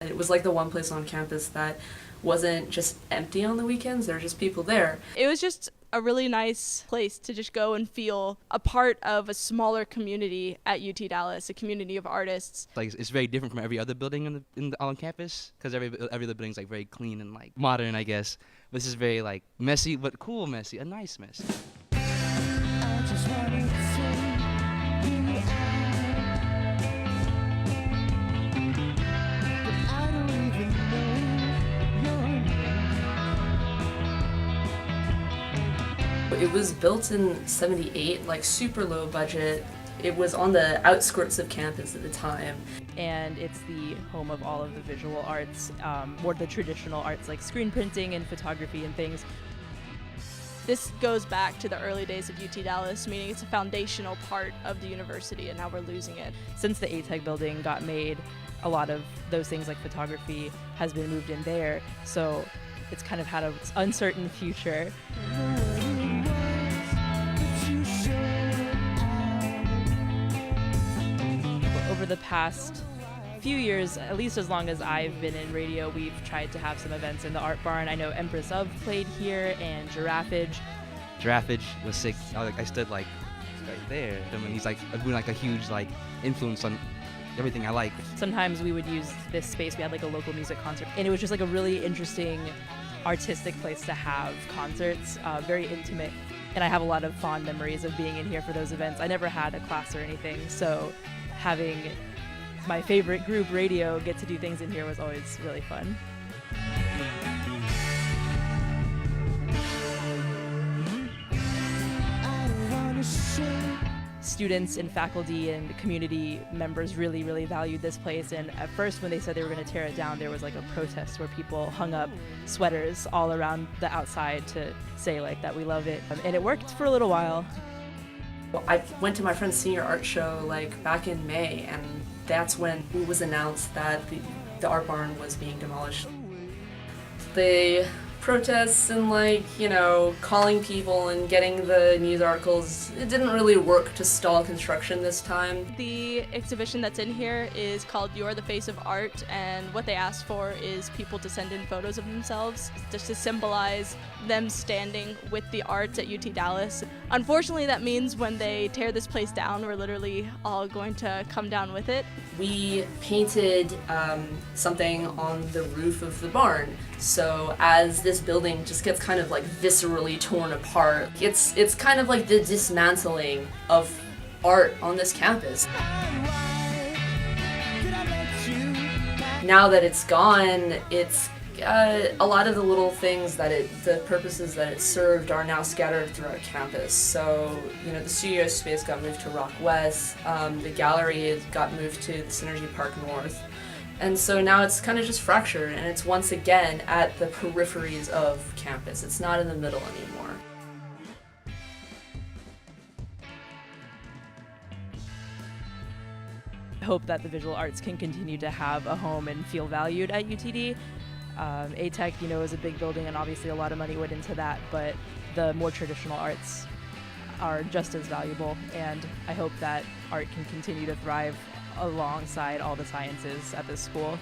It was like the one place on campus that wasn't just empty on the weekends, there were just people there. It was just a really nice place to just go and feel a part of a smaller community at UT Dallas, a community of artists. Like it's very different from every other building on campus because every other building's like very clean and like modern, I guess. This is very like messy but cool messy, a nice mess. It was built in '78, like super low budget. It was on the outskirts of campus at the time. And it's the home of all of the visual arts, more the traditional arts like screen printing and photography and things. This goes back to the early days of UT Dallas, meaning it's a foundational part of the university, and now we're losing it. Since the ATEC building got made, a lot of those things like photography has been moved in there, so it's kind of had an uncertain future. Over the past few years, at least as long as I've been in radio, we've tried to have some events in the Art Barn. I know Empress of played here and Giraffage. Giraffage was sick. I stood like right there. I mean, he's like doing like a huge like influence on everything I like. Sometimes we would use this space. We had like a local music concert, and it was just like a really interesting artistic place to have concerts, very intimate. And I have a lot of fond memories of being in here for those events. I never had a class or anything, so having my favorite group, radio, get to do things in here was always really fun. Students and faculty and community members really, really valued this place, and at first when they said they were going to tear it down, there was like a protest where people hung up sweaters all around the outside to say like that we love it, and it worked for a little while. I went to my friend's senior art show like back in May, and that's when it was announced that the Art Barn was being demolished. The protests and calling people and getting the news articles, it didn't really work to stall construction this time. The exhibition that's in here is called You're the Face of Art, and what they asked for is people to send in photos of themselves just to symbolize them standing with the arts at UT Dallas. Unfortunately, that means when they tear this place down, we're literally all going to come down with it. We painted something on the roof of the barn, so as this building just gets kind of like viscerally torn apart, it's kind of like the dismantling of art on this campus. Now that it's gone, it's a lot of the little things the purposes that it served are now scattered throughout campus. So, the studio space got moved to Rock West, the gallery got moved to the Synergy Park North, and so now it's kind of just fractured, and it's once again at the peripheries of campus. It's not in the middle anymore. I hope that the visual arts can continue to have a home and feel valued at UTD. ATEC, is a big building, and obviously a lot of money went into that, but the more traditional arts are just as valuable, and I hope that art can continue to thrive alongside all the sciences at this school.